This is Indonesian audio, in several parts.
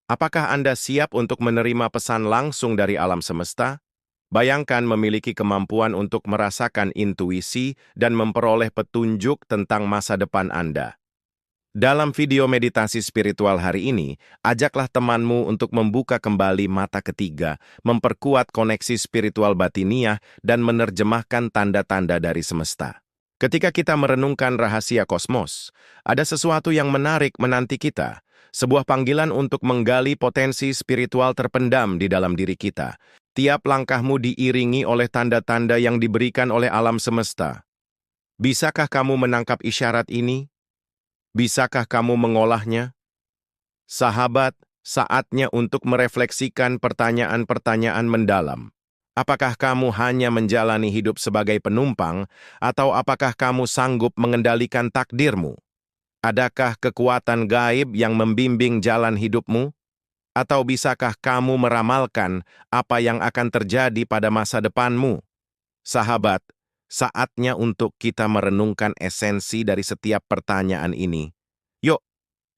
Apakah Anda siap untuk menerima pesan langsung dari alam semesta? Bayangkan memiliki kemampuan untuk merasakan intuisi dan memperoleh petunjuk tentang masa depan Anda. Dalam video meditasi spiritual hari ini, ajaklah temanmu untuk membuka kembali mata ketiga, memperkuat koneksi spiritual batiniah, dan menerjemahkan tanda-tanda dari semesta. Ketika kita merenungkan rahasia kosmos, ada sesuatu yang menarik menanti kita, sebuah panggilan untuk menggali potensi spiritual terpendam di dalam diri kita. Tiap langkahmu diiringi oleh tanda-tanda yang diberikan oleh alam semesta. Bisakah kamu menangkap isyarat ini? Bisakah kamu mengolahnya? Sahabat, saatnya untuk merefleksikan pertanyaan-pertanyaan mendalam. Apakah kamu hanya menjalani hidup sebagai penumpang, atau apakah kamu sanggup mengendalikan takdirmu? Adakah kekuatan gaib yang membimbing jalan hidupmu? Atau bisakah kamu meramalkan apa yang akan terjadi pada masa depanmu? Sahabat, saatnya untuk kita merenungkan esensi dari setiap pertanyaan ini. Yuk,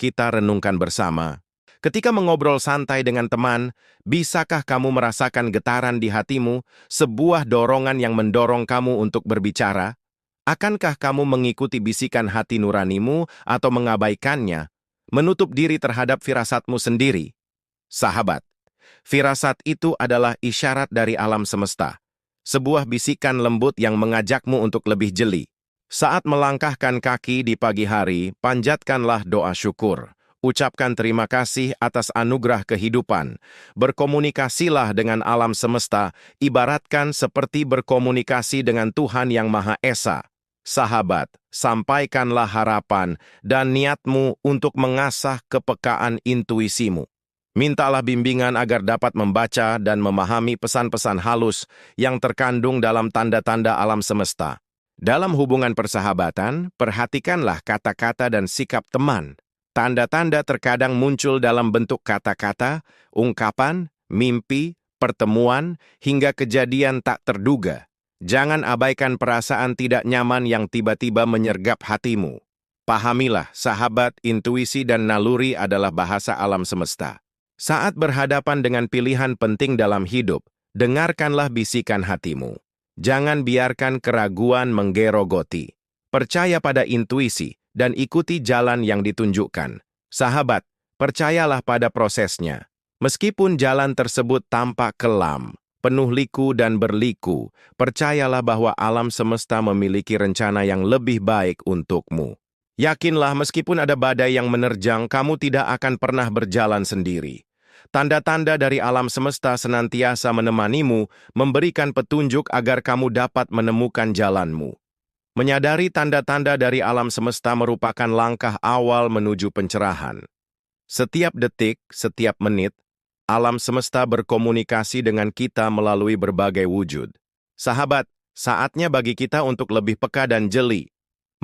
kita renungkan bersama. Ketika mengobrol santai dengan teman, bisakah kamu merasakan getaran di hatimu, sebuah dorongan yang mendorong kamu untuk berbicara? Akankah kamu mengikuti bisikan hati nuranimu atau mengabaikannya, menutup diri terhadap firasatmu sendiri? Sahabat, firasat itu adalah isyarat dari alam semesta, sebuah bisikan lembut yang mengajakmu untuk lebih jeli. Saat melangkahkan kaki di pagi hari, panjatkanlah doa syukur. Ucapkan terima kasih atas anugerah kehidupan. Berkomunikasilah dengan alam semesta, ibaratkan seperti berkomunikasi dengan Tuhan Yang Maha Esa. Sahabat, sampaikanlah harapan dan niatmu untuk mengasah kepekaan intuisimu. Mintalah bimbingan agar dapat membaca dan memahami pesan-pesan halus yang terkandung dalam tanda-tanda alam semesta. Dalam hubungan persahabatan, perhatikanlah kata-kata dan sikap teman. Tanda-tanda terkadang muncul dalam bentuk kata-kata, ungkapan, mimpi, pertemuan, hingga kejadian tak terduga. Jangan abaikan perasaan tidak nyaman yang tiba-tiba menyergap hatimu. Pahamilah, sahabat, intuisi dan naluri adalah bahasa alam semesta. Saat berhadapan dengan pilihan penting dalam hidup, dengarkanlah bisikan hatimu. Jangan biarkan keraguan menggerogoti. Percaya pada intuisi dan ikuti jalan yang ditunjukkan. Sahabat, percayalah pada prosesnya. Meskipun jalan tersebut tampak kelam, penuh liku dan berliku, percayalah bahwa alam semesta memiliki rencana yang lebih baik untukmu. Yakinlah meskipun ada badai yang menerjang, kamu tidak akan pernah berjalan sendiri. Tanda-tanda dari alam semesta senantiasa menemanimu, memberikan petunjuk agar kamu dapat menemukan jalanmu. Menyadari tanda-tanda dari alam semesta merupakan langkah awal menuju pencerahan. Setiap detik, setiap menit, alam semesta berkomunikasi dengan kita melalui berbagai wujud. Sahabat, saatnya bagi kita untuk lebih peka dan jeli.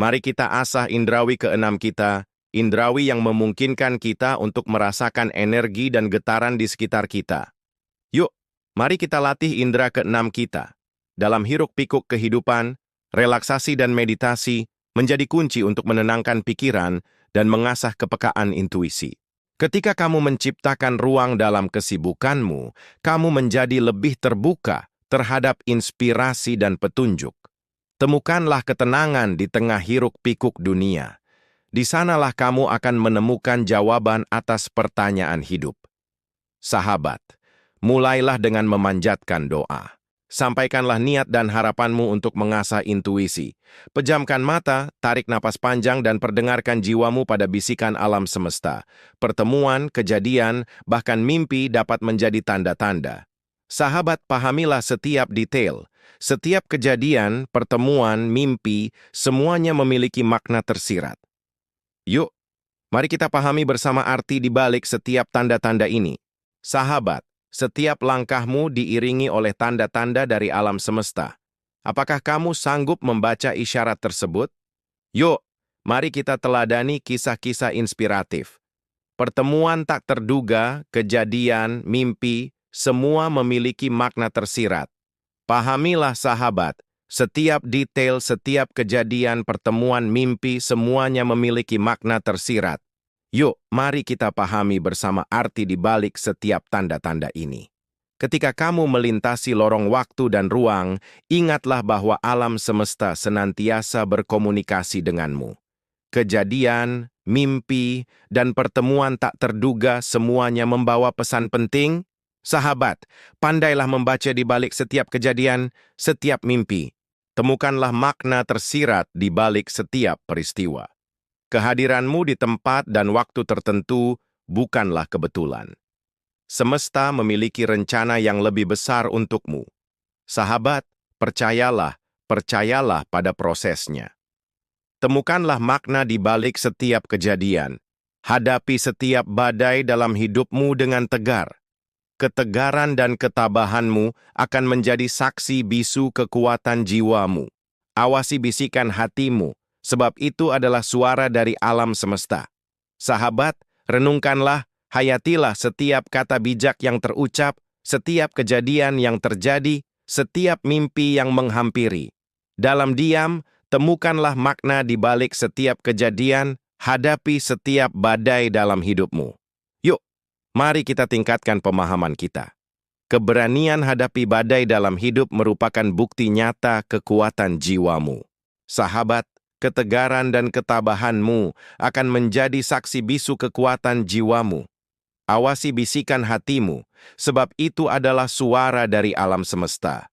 Mari kita asah indrawi keenam kita, indrawi yang memungkinkan kita untuk merasakan energi dan getaran di sekitar kita. Yuk, mari kita latih indera keenam kita. Dalam hiruk-pikuk kehidupan, relaksasi dan meditasi menjadi kunci untuk menenangkan pikiran dan mengasah kepekaan intuisi. Ketika kamu menciptakan ruang dalam kesibukanmu, kamu menjadi lebih terbuka terhadap inspirasi dan petunjuk. Temukanlah ketenangan di tengah hiruk-pikuk dunia. Di sanalah kamu akan menemukan jawaban atas pertanyaan hidup. Sahabat, mulailah dengan memanjatkan doa. Sampaikanlah niat dan harapanmu untuk mengasah intuisi. Pejamkan mata, tarik napas panjang dan perdengarkan jiwamu pada bisikan alam semesta. Pertemuan, kejadian, bahkan mimpi dapat menjadi tanda-tanda. Sahabat, pahamilah setiap detail. Setiap kejadian, pertemuan, mimpi, semuanya memiliki makna tersirat. Yuk, mari kita pahami bersama arti di balik setiap tanda-tanda ini. Sahabat, setiap langkahmu diiringi oleh tanda-tanda dari alam semesta. Apakah kamu sanggup membaca isyarat tersebut? Yuk, mari kita teladani kisah-kisah inspiratif. Pertemuan tak terduga, kejadian, mimpi, semua memiliki makna tersirat. Pahamilah sahabat, setiap detail, setiap kejadian, pertemuan, mimpi, semuanya memiliki makna tersirat. Yuk, mari kita pahami bersama arti di balik setiap tanda-tanda ini. Ketika kamu melintasi lorong waktu dan ruang, ingatlah bahwa alam semesta senantiasa berkomunikasi denganmu. Kejadian, mimpi, dan pertemuan tak terduga semuanya membawa pesan penting. Sahabat, pandailah membaca di balik setiap kejadian, setiap mimpi. Temukanlah makna tersirat di balik setiap peristiwa. Kehadiranmu di tempat dan waktu tertentu bukanlah kebetulan. Semesta memiliki rencana yang lebih besar untukmu. Sahabat, percayalah pada prosesnya. Temukanlah makna di balik setiap kejadian. Hadapi setiap badai dalam hidupmu dengan tegar. Ketegaran dan ketabahanmu akan menjadi saksi bisu kekuatan jiwamu. Awasi bisikan hatimu, sebab itu adalah suara dari alam semesta. Sahabat, renungkanlah, hayatilah setiap kata bijak yang terucap, setiap kejadian yang terjadi, setiap mimpi yang menghampiri. Dalam diam, temukanlah makna di balik setiap kejadian, hadapi setiap badai dalam hidupmu. Yuk, mari kita tingkatkan pemahaman kita. Keberanian hadapi badai dalam hidup merupakan bukti nyata kekuatan jiwamu. Sahabat, ketegaran dan ketabahanmu akan menjadi saksi bisu kekuatan jiwamu. Awasi bisikan hatimu, sebab itu adalah suara dari alam semesta.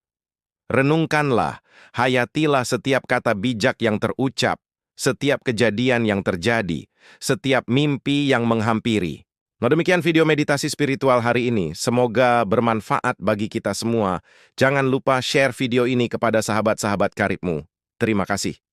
Renungkanlah, hayatilah setiap kata bijak yang terucap, setiap kejadian yang terjadi, setiap mimpi yang menghampiri. Nah, demikian video meditasi spiritual hari ini. Semoga bermanfaat bagi kita semua. Jangan lupa share video ini kepada sahabat-sahabat karibmu. Terima kasih.